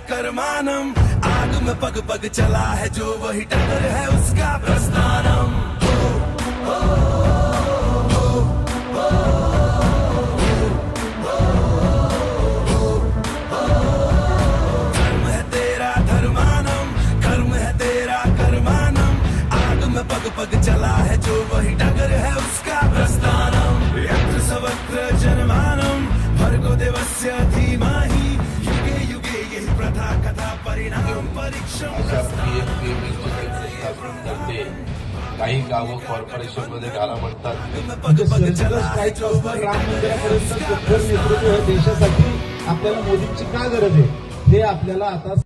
कर्मानम, आग में पग पग चला है जो वही टक्कर है उसका प्रस्थानम। धर्म है तेरा धर्मानम, कर्म है तेरा कर्मानम, आग में पग पग चला है जो वही टक्कर है उसका प्रस्थानम। यत्र सवक्त्र जन्मानम, भर्गो देवस्य धीमहि, युगे युगे यही प्रथा कथा परिणाम परीक्षम। काही गावं कॉर्पोरेशन मध्ये घाला म्हणतात। सर्जिकल स्ट्राईक असतं, राम मंदिरापर्यंत कठोर नेतृत्व हे देशासाठी आपल्याला मोदींची का गरज आहे हे आपल्याला आता